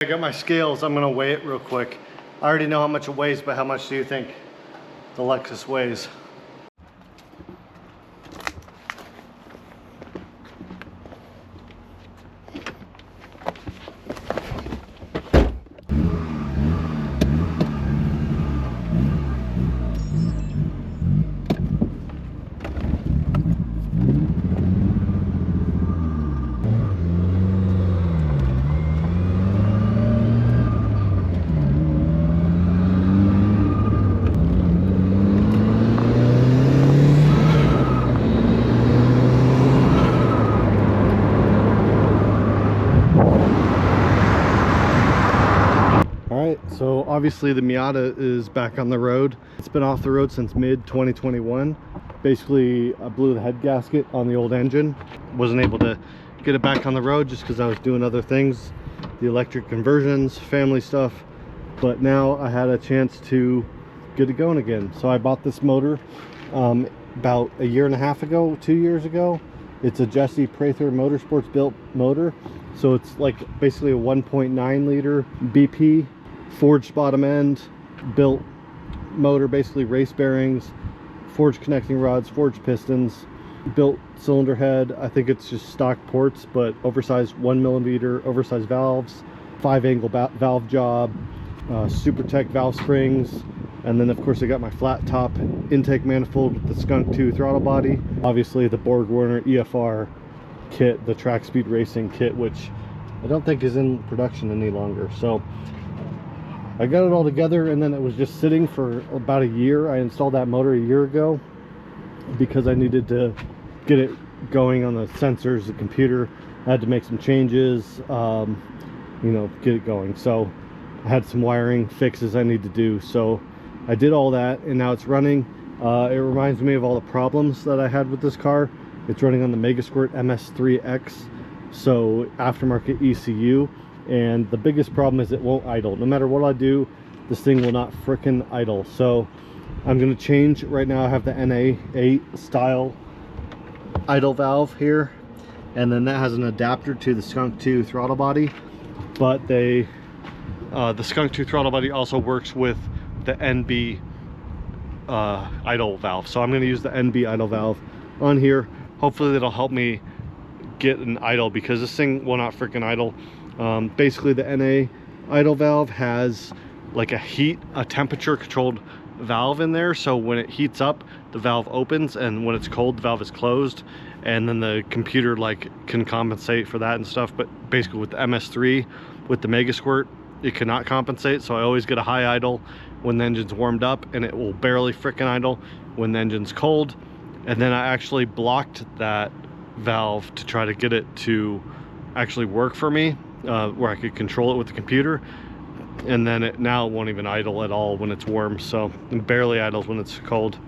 I got my scales. I'm gonna weigh it real quick. I already know how much it weighs, but how much do you think the Lexus weighs? So obviously the Miata is back on the road. It's been off the road since mid 2021. Basically, I blew the head gasket on the old engine. Wasn't able to get it back on the road just because I was doing other things, the electric conversions, family stuff. But now I had a chance to get it going again. So I bought this motor about a year and a half ago, 2 years ago. It's a Jesse Prather Motorsports built motor. So it's like basically a 1.9 liter BP. Forged bottom end, built motor, basically race bearings, forged connecting rods, forged pistons, built cylinder head. I think it's just stock ports, but oversized 1mm oversized valves, 5-angle valve job, Super Tech valve springs, and then of course I got my flat top intake manifold with the Skunk 2 throttle body. Obviously the Borg Warner EFR kit, the track speed racing kit, which I don't think is in production any longer. So I got it all together, and then it was just sitting for about a year. I installed that motor a year ago because I needed to get it going on the sensors, the computer. I had to make some changes, you know, get it going. So I had some wiring fixes I need to do. So I did all that, and now it's running. It reminds me of all the problems that I had with this car. It's running on the Megasquirt MS3X, so aftermarket ECU. And the biggest problem is it won't idle. No matter what I do, this thing will not frickin' idle. So I'm going to change. Right now I have the NA8 style idle valve here, and then that has an adapter to the Skunk 2 throttle body. But the Skunk 2 throttle body also works with the NB idle valve. So I'm going to use the NB idle valve on here. Hopefully that'll help me get an idle, because this thing will not frickin' idle. Basically the NA idle valve has like a temperature controlled valve in there, so when it heats up the valve opens, and when it's cold the valve is closed, and then the computer like can compensate for that and stuff. But basically with the MS3, with the Megasquirt, it cannot compensate. So I always get a high idle when the engine's warmed up, and it will barely frickin' idle when the engine's cold. And then I actually blocked that valve to try to get it to actually work for me, where I could control it with the computer, and then it now won't even idle at all when it's warm. So it barely idles when it's cold.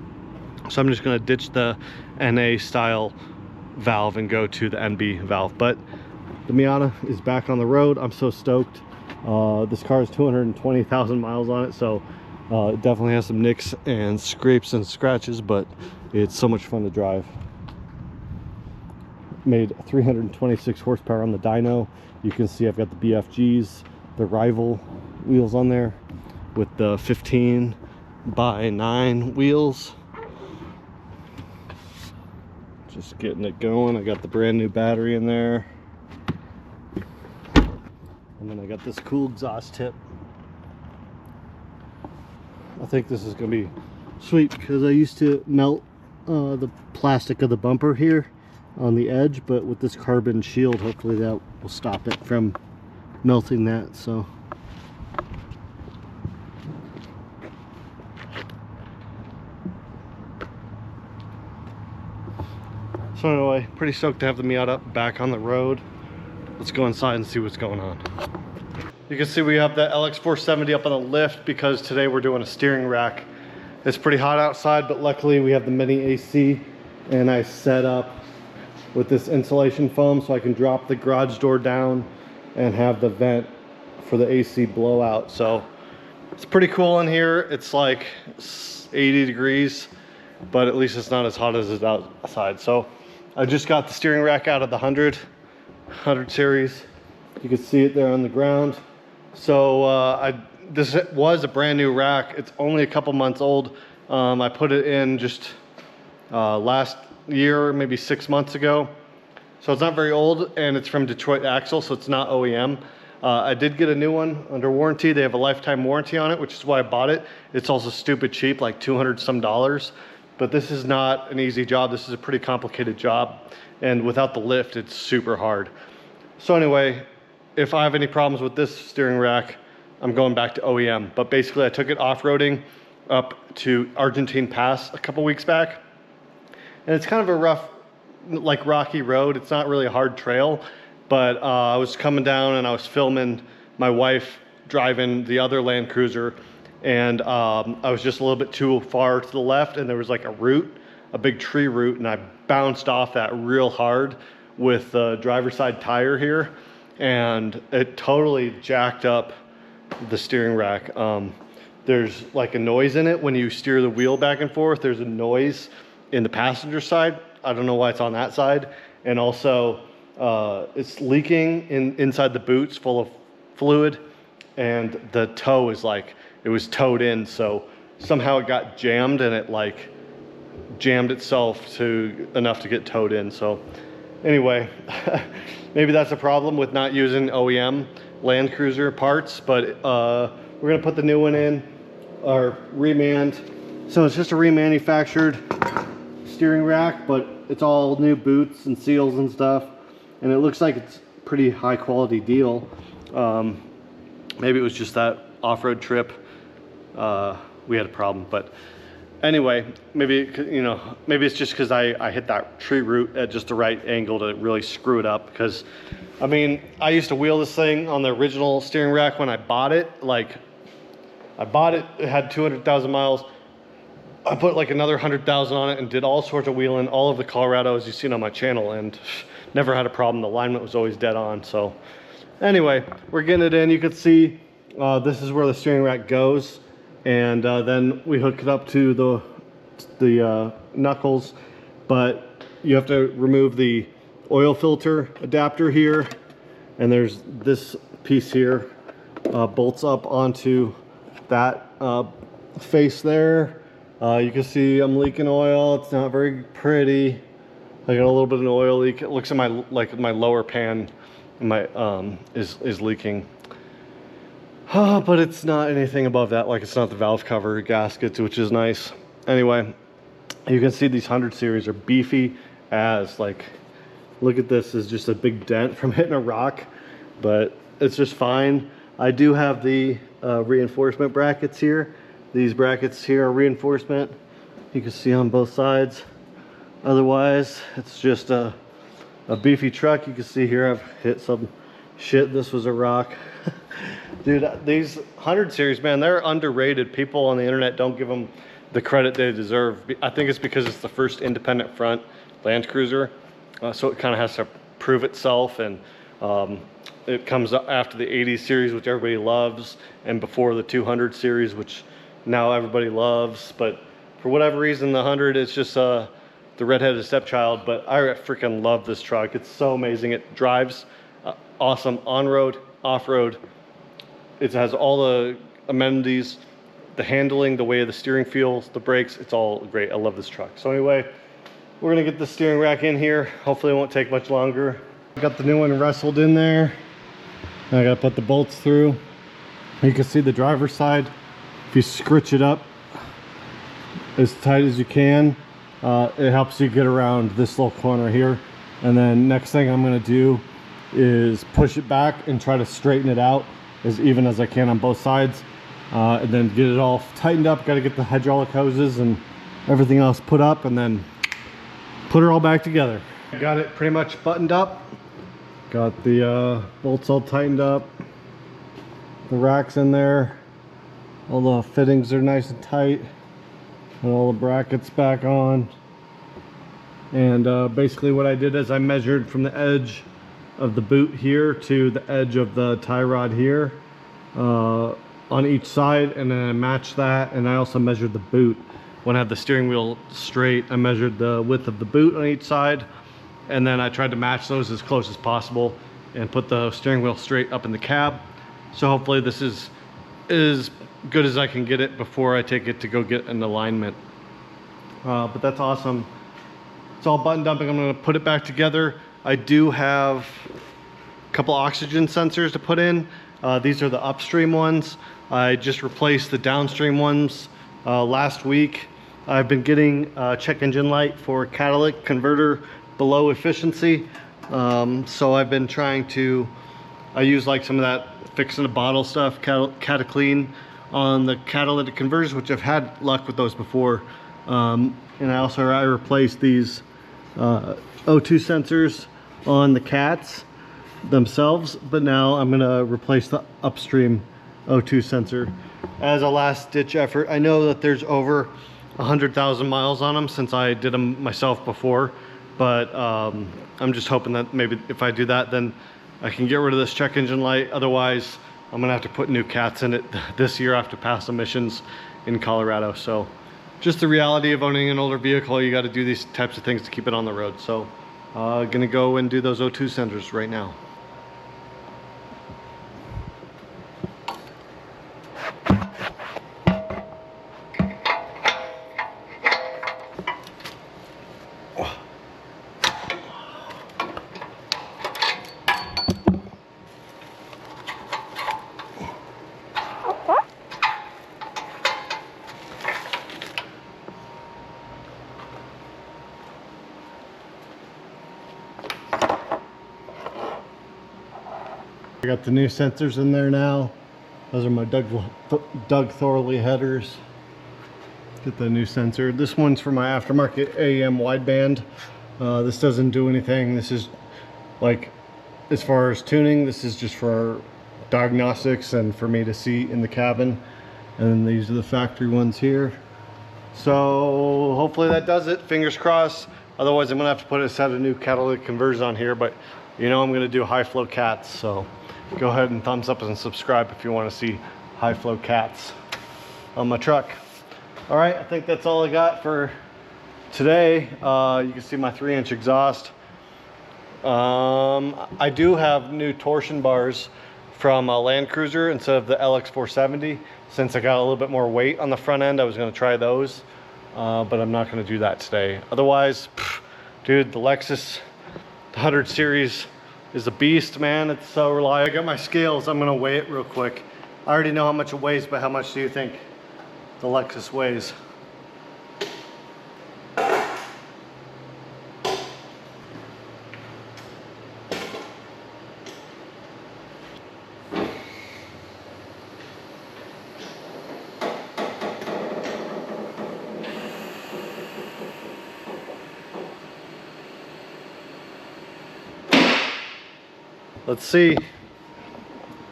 So I'm just going to ditch the NA style valve and go to the NB valve. But the Miata is back on the road. I'm so stoked. This car has 220,000 miles on it, so it definitely has some nicks and scrapes and scratches, but it's so much fun to drive. Made 326 horsepower on the dyno. You can see I've got the BFGs, the Rival wheels on there with the 15/9 wheels. Just getting it going. I got the brand new battery in there, and then I got this cool exhaust tip. I think this is gonna be sweet because I used to melt the plastic of the bumper here on the edge, but with this carbon shield, hopefully that will stop it from melting that. So anyway, pretty stoked to have the Miata back on the road. Let's go inside and see what's going on. You can see we have the LX470 up on the lift because today we're doing a steering rack. It's pretty hot outside, but luckily we have the mini AC, and I set up with this insulation foam so I can drop the garage door down and have the vent for the AC blowout. So it's pretty cool in here. It's like 80 degrees, but at least it's not as hot as it's outside. So I just got the steering rack out of the 100 series. You can see it there on the ground. So this was a brand new rack. It's only a couple months old. I put it in just last year, maybe 6 months ago. So it's not very old, and it's from Detroit Axle, so it's not OEM. I did get a new one under warranty. They have a lifetime warranty on it, which is why I bought it. It's also stupid cheap, like $200 some. But this is not an easy job. This is a pretty complicated job. And without the lift, it's super hard. So anyway, if I have any problems with this steering rack, I'm going back to OEM. But basically, I took it off-roading up to Argentine Pass a couple weeks back. And it's kind of a rough, like rocky road. It's not really a hard trail, but I was coming down and I was filming my wife driving the other Land Cruiser, and I was just a little bit too far to the left, and there was like a root, a big tree root, and I bounced off that real hard with the driver's side tire here, and it totally jacked up the steering rack. There's like a noise in it when you steer the wheel back and forth. There's a noise in the passenger side. I don't know why it's on that side. And also it's leaking inside the boots full of fluid, and the toe is like, it was towed in, so somehow it got jammed, and it like jammed itself to enough to get towed in. So anyway, maybe that's a problem with not using OEM Land Cruiser parts, but we're gonna put the new one in, our remanned. So it's just a remanufactured steering rack, but it's all new boots and seals and stuff, and it looks like it's a pretty high quality deal. Maybe it was just that off-road trip we had a problem, but anyway, maybe, you know, maybe it's just because I hit that tree root at just the right angle to really screw it up. Because I mean, I used to wheel this thing on the original steering rack when I bought it. Like, I bought it, it had 200,000 miles. I put like another 100,000 on it and did all sorts of wheeling all over the Colorado, as you've seen on my channel, and never had a problem. The alignment was always dead on. So anyway, we're getting it in. You can see this is where the steering rack goes, and then we hook it up to the knuckles, but you have to remove the oil filter adapter here, and there's this piece here bolts up onto that face there. You can see I'm leaking oil. It's not very pretty. I got a little bit of an oil leak. It looks at my my lower pan, my is leaking. But it's not anything above that. Like, it's not the valve cover gaskets, which is nice. Anyway, you can see these 100 series are beefy as, like, look at this, is just a big dent from hitting a rock, but it's just fine. I do have the reinforcement brackets here. These brackets here are reinforcement. You can see on both sides. Otherwise, it's just a beefy truck. You can see here I've hit some shit. This was a rock. Dude, these 100 series, man, they're underrated. People on the internet don't give them the credit they deserve. I think it's because it's the first independent front Land Cruiser. So it kind of has to prove itself, and it comes after the 80 series, which everybody loves, and before the 200 series, which now everybody loves. But for whatever reason, the 100 is just the redheaded stepchild. But I freaking love this truck. It's so amazing. It drives awesome on-road, off-road. It has all the amenities, the handling, the way of the steering feels, the brakes. It's all great. I love this truck. So anyway, we're gonna get the steering rack in here. Hopefully it won't take much longer. Got the new one wrestled in there. I gotta put the bolts through. You can see the driver's side. If you scritch it up as tight as you can, it helps you get around this little corner here. And then next thing I'm gonna do is push it back and try to straighten it out as even as I can on both sides, and then get it all tightened up. Got to get the hydraulic hoses and everything else put up, and then put it all back together. Got it pretty much buttoned up. Got the bolts all tightened up. The rack's in there. All the fittings are nice and tight. And all the brackets back on. And basically what I did is I measured from the edge of the boot here to the edge of the tie rod here on each side, and then I matched that, and I also measured the boot. When I had the steering wheel straight, I measured the width of the boot on each side, and then I tried to match those as close as possible and put the steering wheel straight up in the cab. So hopefully this is as good as I can get it before I take it to go get an alignment. But that's awesome. It's all buttoned up. I'm gonna put it back together. I do have a couple oxygen sensors to put in. These are the upstream ones. I just replaced the downstream ones last week. I've been getting check engine light for catalytic converter below efficiency. So I've been trying to, I use like some of that fixing the bottle stuff, Cataclean on the catalytic converters, which I've had luck with those before. And I replaced these O2 sensors on the cats themselves, but now I'm gonna replace the upstream O2 sensor as a last ditch effort. I know that there's over 100,000 miles on them since I did them myself before, but I'm just hoping that maybe if I do that, then I can get rid of this check engine light. Otherwise, I'm gonna have to put new cats in it this year. I have to pass emissions in Colorado. So just the reality of owning an older vehicle, you got to do these types of things to keep it on the road. So gonna go and do those O2 sensors right now. I got the new sensors in there now. Those are my Doug Thorley headers. Get the new sensor. This one's for my aftermarket AEM wideband. This doesn't do anything. This is like, as far as tuning, this is just for diagnostics and for me to see in the cabin. And then these are the factory ones here. So hopefully that does it. Fingers crossed. Otherwise, I'm gonna have to put a set of new catalytic converters on here, but you know I'm gonna do high flow cats, so go ahead and thumbs up and subscribe if you want to see high flow cats on my truck. All right, I think that's all I got for today. You can see my 3-inch exhaust. I do have new torsion bars from a Land Cruiser instead of the LX470. Since I got a little bit more weight on the front end, I was going to try those, but I'm not going to do that today. Otherwise, dude, the Lexus 100 series is a beast, man. It's so reliable. I got my scales. I'm gonna weigh it real quick. I already know how much it weighs, but how much do you think the Lexus weighs? Let's see,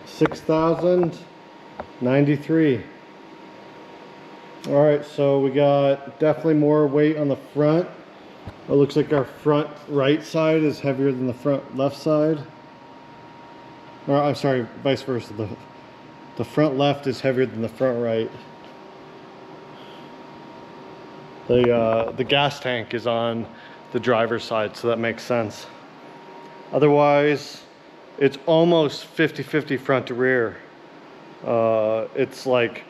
6,093. All right, so we got definitely more weight on the front. It looks like our front right side is heavier than the front left side. Or I'm sorry, vice versa. The front left is heavier than the front right. The gas tank is on the driver's side, so that makes sense. Otherwise, it's almost 50-50 front to rear. It's like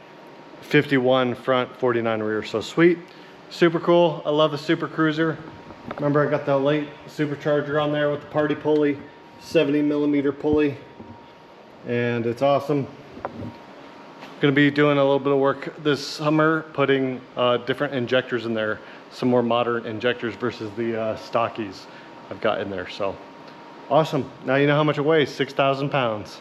51 front, 49 rear, so sweet. Super cool. I love the Super Cruiser. Remember, I got the late supercharger on there with the party pulley, 70mm pulley, and it's awesome. Gonna be doing a little bit of work this summer, putting different injectors in there, some more modern injectors versus the stockies I've got in there, so. Awesome. Now you know how much it weighs, 6,000 pounds.